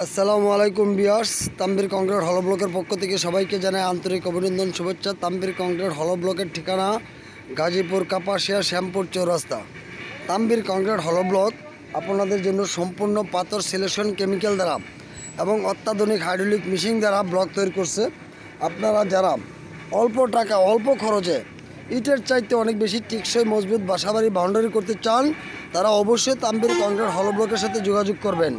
আসসালামু আলাইকুম viewers, Tambir concrete হলো ব্লকের পক্ষ থেকে সবাইকে জানাই আন্তরিক অভিনন্দন শুভেচ্ছা। তাম্বির কংক্রিট হলো ব্লকের ঠিকানা গাজীপুর কাপাসিয়া শ্যামপুর চৌরাস্তা। তাম্বির কংক্রিট হলো ব্লক আপনাদের জন্য সম্পূর্ণ পাথর সিলেকশন কেমিক্যাল দ্বারা এবং অত্যাধুনিক হাইড্রোলিক মেশিন দ্বারা ব্লক তৈরি করছে। আপনারা যারা অল্প টাকা অল্প খরচে ইটের চাইতে অনেক বেশি টেকসই মজবুত বাসাবাড়ি বাউন্ডারি করতে চান, তারা অবশ্যই তাম্বির কংক্রিট হলো ব্লকের সাথে যোগাযোগ করবেন।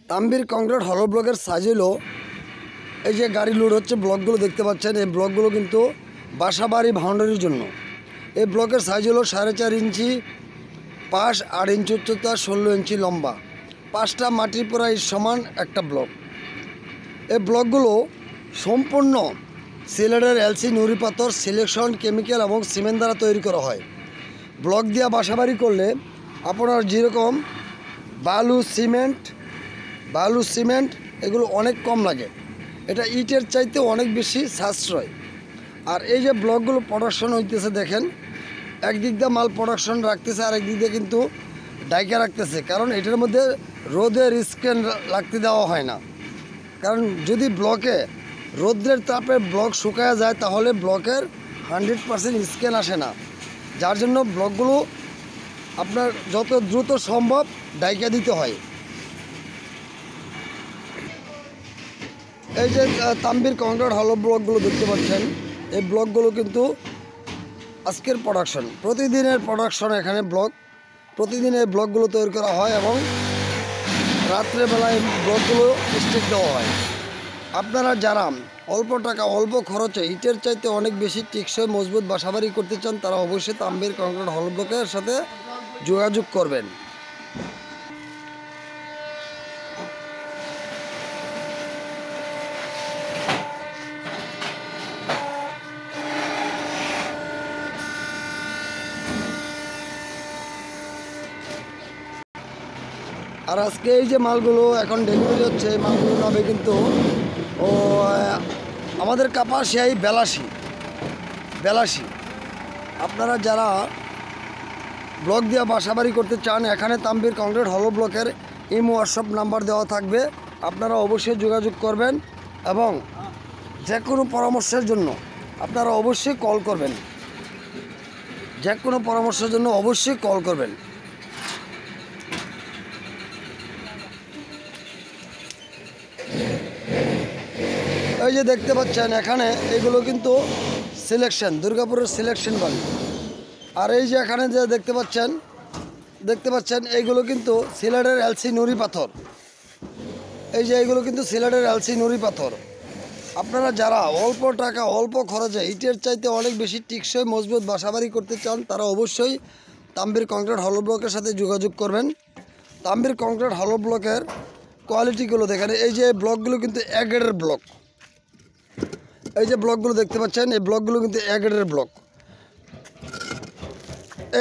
তাম্বির কংক্রিট হলো ব্লকের সাইজ হলো, এই যে গাড়ি লোড হচ্ছে ব্লকগুলো দেখতে পাচ্ছেন, এই ব্লকগুলো কিন্তু বাসাবাড়ি বাউন্ডারির জন্য। এই ব্লকের সাইজ হলো 4.5 ইঞ্চি পাশ, 8 ইঞ্চি উচ্চতা, 16 ইঞ্চি লম্বা, 5টা মাটির প্রায় সমান একটা ব্লক। এই ব্লকগুলো সম্পূর্ণ সিলেটের এলসি নুড়ি পাথর সিলেকশন কেমিক্যাল এবং সিমেন্ট দ্বারা তৈরি করা হয়। ব্লক দিয়ে বাসাবাড়ি করলে আপনার যেরকম বালু সিমেন্ট এগুলো অনেক কম লাগে, এটা ইটের চাইতে অনেক বেশি সাশ্রয়। আর এই যে ব্লকগুলো প্রোডাকশন হইতেছে দেখেন, একদিক দিয়ে মাল প্রোডাকশন রাখতেছে আর একদিক দিয়ে কিন্তু ডাইকা রাখতেছে, কারণ এটার মধ্যে রোদের স্ক্যান লাগতে দেওয়া হয় না। কারণ যদি ব্লকে রোদ্রের তাপে ব্লক শুকায়া যায় তাহলে ব্লকের 100% স্ক্যান আসে না, যার জন্য ব্লকগুলো আপনার যত দ্রুত সম্ভব ডাইকা দিতে হয়। এই যে তাম্বির কংক্রিট হলো ব্লকগুলো দেখতে পাচ্ছেন, এই ব্লকগুলো কিন্তু আজকের প্রোডাকশন, প্রতিদিনের প্রোডাকশন। এখানে প্রতিদিন এই ব্লকগুলো তৈরি করা হয় এবং রাত্রেবেলায় ব্লকগুলো স্টিক দেওয়া হয়। আপনারা যারা অল্প টাকা অল্প খরচে ইটের চাইতে অনেক বেশি টেকসই মজবুত বাসাবাড়ি করতে চান, তারা অবশ্যই তাম্বির কংক্রিট হলো ব্লকের সাথে যোগাযোগ করবেন। আর আজকে এই যে মালগুলো এখন ডেলিভারি হচ্ছে, এই মালগুলো হবে কিন্তু আমাদের কাপাসিয়ায় বেলাসি। আপনারা যারা ব্লক দিয়ে বাসাবাড়ি করতে চান, এখানে তাম্বির কংক্রিট হলো ব্লকের ইমো হোয়াটসঅ্যাপ নাম্বার দেওয়া থাকবে, আপনারা অবশ্যই যোগাযোগ করবেন এবং যে কোনো পরামর্শের জন্য আপনারা অবশ্যই কল করবেন। এই যে দেখতে পাচ্ছেন এখানে এগুলো কিন্তু সিলেকশন, দুর্গাপুরের সিলেকশন বালি। আর এই যে এখানে যে দেখতে পাচ্ছেন এইগুলো কিন্তু সিলেটের এলসি নুড়ি পাথর। এই যে এইগুলো কিন্তু সিলেটের এলসি নুড়ি পাথর। আপনারা যারা অল্প টাকা অল্প খরচে ইটের চাইতে অনেক বেশি টেকসই মজবুত বাসাবাড়ি করতে চান, তারা অবশ্যই তাম্বির কংক্রিট হলো ব্লকের সাথে যোগাযোগ করবেন। তাম্বির কংক্রিট হলো ব্লকের কোয়ালিটিগুলো দেখেন, এই যে ব্লকগুলো কিন্তু এ গ্রেডের ব্লক। এই যে ব্লকগুলো দেখতে পাচ্ছেন, এই ব্লকগুলো কিন্তু এ গ্রেডের ব্লক।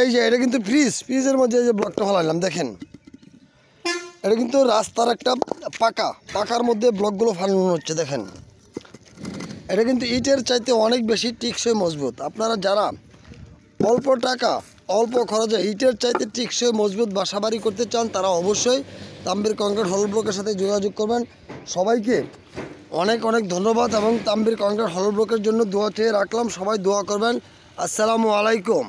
এই যে এটা কিন্তু ফ্রিজের মধ্যে এই যে ব্লকটা ফেলাইলাম দেখেন, এটা কিন্তু রাস্তার একটা পাকার মধ্যে ব্লকগুলো ফালানো হচ্ছে দেখেন। এটা কিন্তু ইটের চাইতে অনেক বেশি টেকসই মজবুত। আপনারা যারা অল্প টাকা অল্প খরচে ইটের চাইতে টেকসই মজবুত বাসাবাড়ি করতে চান, তারা অবশ্যই তাম্বির কংক্রিট হলো ব্লকের সাথে যোগাযোগ করবেন। সবাইকে অনেক ধন্যবাদ এবং তাম্বির কংক্রিট হলো ব্লকের জন্য দোয়া চেয়ে রাখলাম। সবাই দোয়া করবেন। আসসালামু আলাইকুম।